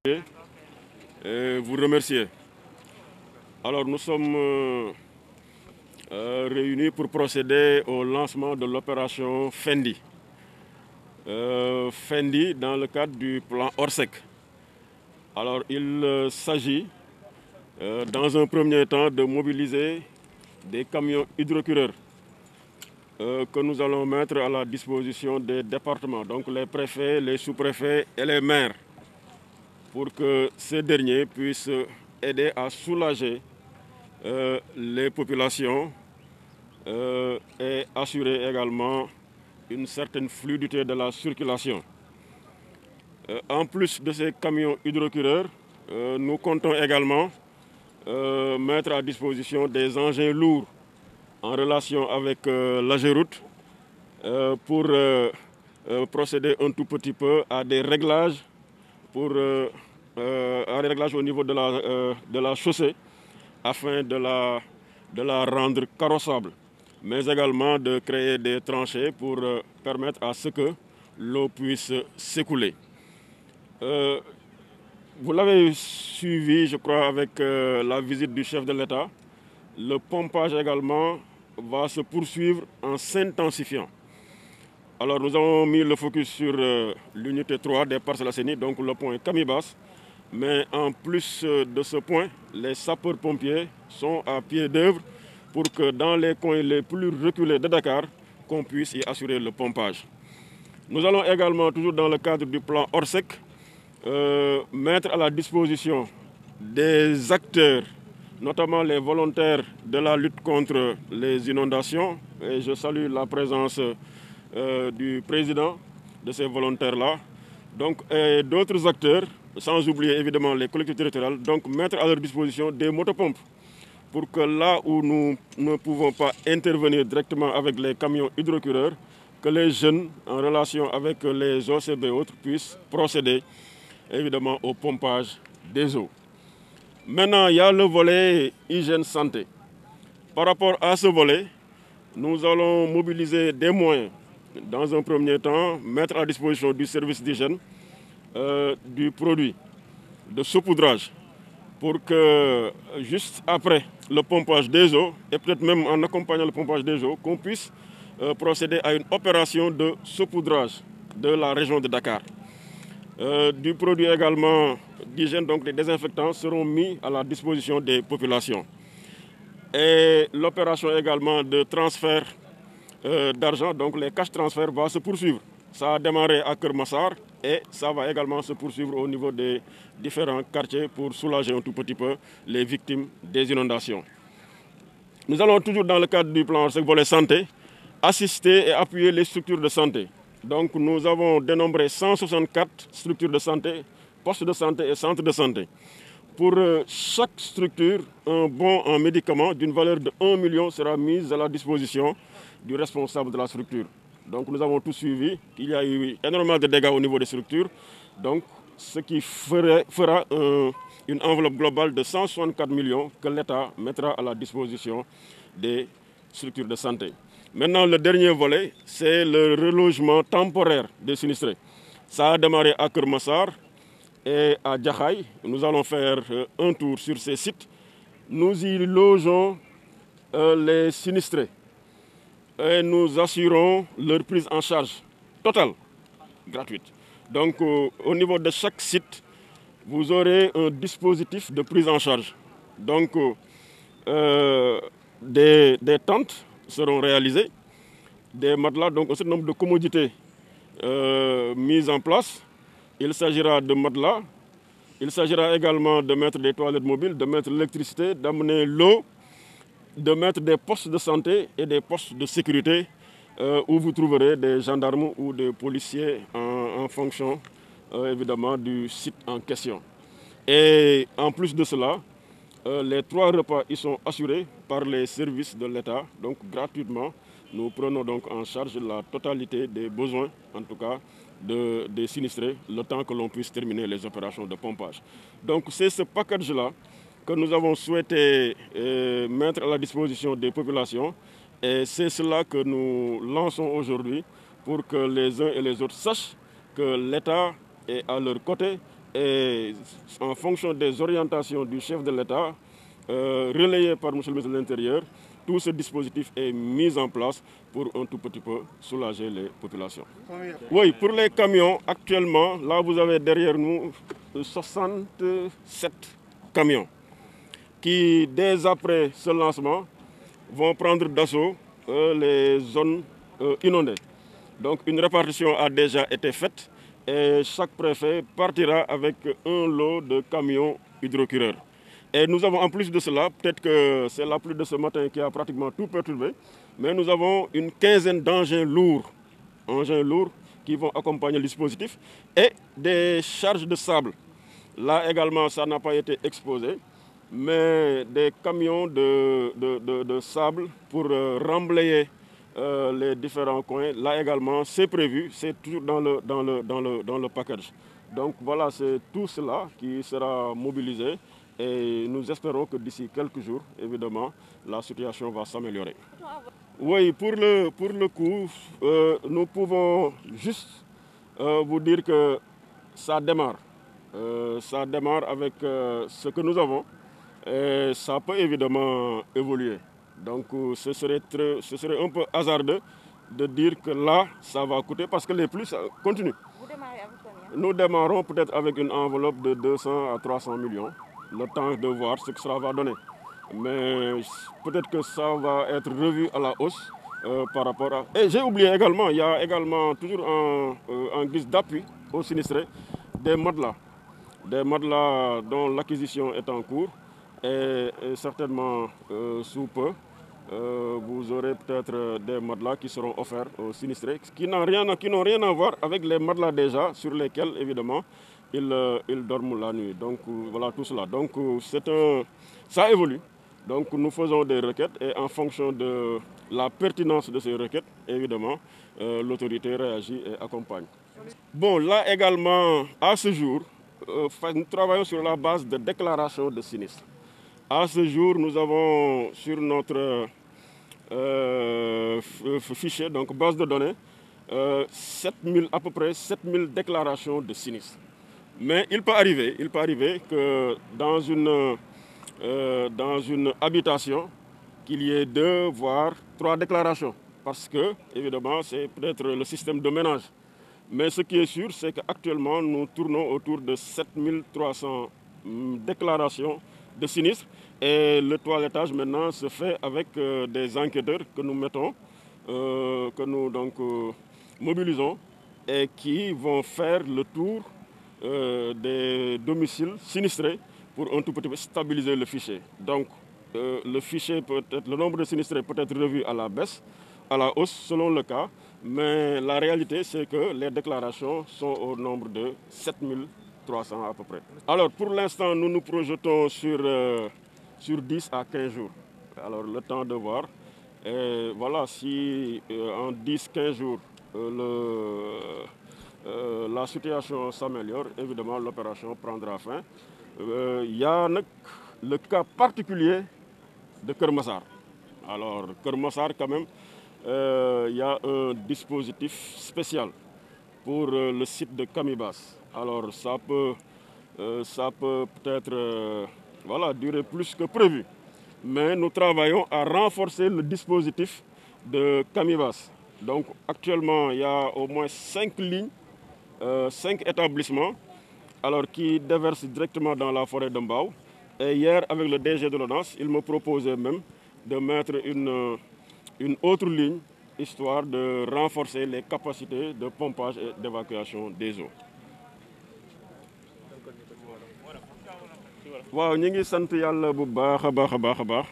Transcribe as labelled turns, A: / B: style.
A: et vous remercier. Alors nous sommes réunis pour procéder au lancement de l'opération Fendi. Fendi dans le cadre du plan Orsec. Alors il s'agit dans un premier temps de mobiliser des camions hydrocureurs que nous allons mettre à la disposition des départements, donc les préfets, les sous-préfets et les maires, pour que ces derniers puissent aider à soulager les populations et assurer également une certaine fluidité de la circulation. En plus de ces camions hydrocureurs, nous comptons également mettre à disposition des engins lourds en relation avec l'AGEROUTE pour procéder un tout petit peu à des réglages, au niveau de la chaussée afin de la rendre carrossable, mais également de créer des tranchées pour permettre à ce que l'eau puisse s'écouler. Vous l'avez suivi, je crois, avec la visite du chef de l'État. Le pompage également va se poursuivre en s'intensifiant. Alors nous avons mis le focus sur l'unité 3 des Parcelles Assainies, donc le point Camibas. Mais en plus de ce point, les sapeurs-pompiers sont à pied d'œuvre pour que dans les coins les plus reculés de Dakar, qu'on puisse y assurer le pompage. Nous allons également, toujours dans le cadre du plan Orsec, mettre à la disposition des acteurs, notamment les volontaires de la lutte contre les inondations. Et je salue la présence du président de ces volontaires-là, donc d'autres acteurs, sans oublier évidemment les collectivités territoriales, donc mettre à leur disposition des motopompes pour que là où nous ne pouvons pas intervenir directement avec les camions hydrocureurs, que les jeunes en relation avec les OCB et autres puissent procéder évidemment au pompage des eaux. Maintenant, il y a le volet hygiène-santé. Par rapport à ce volet, nous allons mobiliser des moyens. Dans un premier temps, mettre à disposition du service d'hygiène du produit de saupoudrage pour que juste après le pompage des eaux, et peut-être même en accompagnant le pompage des eaux, qu'on puisse procéder à une opération de saupoudrage de la région de Dakar. Du produit également d'hygiène, donc les désinfectants, seront mis à la disposition des populations. Et l'opération également de transfert d'argent, donc les cash transferts, va se poursuivre. Ça a démarré à Kermassar et ça va également se poursuivre au niveau des différents quartiers pour soulager un tout petit peu les victimes des inondations. Nous allons toujours dans le cadre du plan volet santé, assister et appuyer les structures de santé. Donc nous avons dénombré 164 structures de santé, postes de santé et centres de santé. Pour chaque structure, un bon en médicaments d'une valeur de 1 million sera mis à la disposition du responsable de la structure. Donc nous avons tout suivi, il y a eu énormément de dégâts au niveau des structures, donc ce qui fera une enveloppe globale de 164 millions que l'État mettra à la disposition des structures de santé. Maintenant, le dernier volet, c'est le relogement temporaire des sinistrés. Ça a démarré à Kermassar et à Djahaï. Nous allons faire un tour sur ces sites. Nous y logeons les sinistrés et nous assurons leur prise en charge totale, gratuite. Donc au niveau de chaque site, vous aurez un dispositif de prise en charge. Donc des tentes seront réalisées, des matelas, donc un certain nombre de commodités mises en place. Il s'agira de matelas, il s'agira également de mettre des toilettes mobiles, de mettre l'électricité, d'amener l'eau, de mettre des postes de santé et des postes de sécurité où vous trouverez des gendarmes ou des policiers en fonction évidemment du site en question. Et en plus de cela, les 3 repas y sont assurés par les services de l'État, donc gratuitement. Nous prenons donc en charge la totalité des besoins, en tout cas des sinistrés, le temps que l'on puisse terminer les opérations de pompage. Donc c'est ce package-là que nous avons souhaité mettre à la disposition des populations et c'est cela que nous lançons aujourd'hui pour que les uns et les autres sachent que l'État est à leur côté et en fonction des orientations du chef de l'État, relayé par M. le ministre de l'Intérieur, tout ce dispositif est mis en place pour un tout petit peu soulager les populations. Oui, pour les camions, actuellement, là vous avez derrière nous 67 camions qui, dès après ce lancement, vont prendre d'assaut les zones inondées. Donc une répartition a déjà été faite et chaque préfet partira avec un lot de camions hydrocureurs. Et nous avons en plus de cela, peut-être que c'est la pluie de ce matin qui a pratiquement tout perturbé, mais nous avons une quinzaine d'engins lourds qui vont accompagner le dispositif et des charges de sable. Là également, ça n'a pas été exposé, mais des camions de sable pour remblayer les différents coins. Là également, c'est prévu, c'est toujours dans le package. Donc voilà, c'est tout cela qui sera mobilisé et nous espérons que d'ici quelques jours, évidemment, la situation va s'améliorer. Oui, pour le coup, nous pouvons juste vous dire que ça démarre. Ça démarre avec ce que nous avons et ça peut évidemment évoluer. Donc ce serait un peu hasardeux de dire que là, ça va coûter parce que les plus continuent.
B: Vous démarrez avec combien?
A: Nous démarrons peut-être avec une enveloppe de 200 à 300 millions. Le temps de voir ce que cela va donner. Mais peut-être que ça va être revu à la hausse par rapport à... Et j'ai oublié également, il y a également toujours en guise d'appui aux sinistrés des matelas. Des matelas dont l'acquisition est en cours et certainement sous peu, vous aurez peut-être des matelas qui seront offerts aux sinistrés qui n'ont rien à voir avec les matelas déjà sur lesquels évidemment ils dorment la nuit. Donc voilà tout cela. Donc ça évolue. Donc nous faisons des requêtes et en fonction de la pertinence de ces requêtes, évidemment, l'autorité réagit et accompagne. Bon, là également, à ce jour, nous travaillons sur la base de déclaration de sinistre. À ce jour, nous avons sur notre fichier, donc base de données, à peu près 7000 déclarations de sinistre. Mais il peut arriver que dans une habitation, qu'il y ait 2 voire 3 déclarations. Parce que, évidemment, c'est peut-être le système de ménage. Mais ce qui est sûr, c'est qu'actuellement, nous tournons autour de 7300 déclarations de sinistres. Et le toilettage maintenant se fait avec des enquêteurs que nous mettons, que nous donc mobilisons et qui vont faire le tour des domiciles sinistrés pour un tout petit peu stabiliser le fichier. Donc le fichier le nombre de sinistrés peut être revu à la baisse, à la hausse selon le cas, mais la réalité c'est que les déclarations sont au nombre de 7300 à peu près. Alors pour l'instant nous nous projetons sur 10 à 15 jours. Alors le temps de voir. Et voilà, si en 10-15 jours la situation s'améliore, évidemment l'opération prendra fin. Il y a le cas particulier de Keur Massar. Alors Keur Massar quand même, il y a un dispositif spécial pour le site de Camibas. Alors ça peut peut-être voilà, durer plus que prévu. Mais nous travaillons à renforcer le dispositif de Camibas. Donc actuellement, il y a au moins 5 lignes, 5 établissements alors, qui déversent directement dans la forêt de Mbao. Et hier, avec le DG de l'ONAS, il me proposait même de mettre une autre ligne, histoire de renforcer les capacités de pompage et d'évacuation des eaux. waaw ñu ngi sant yàlla bu baax a baax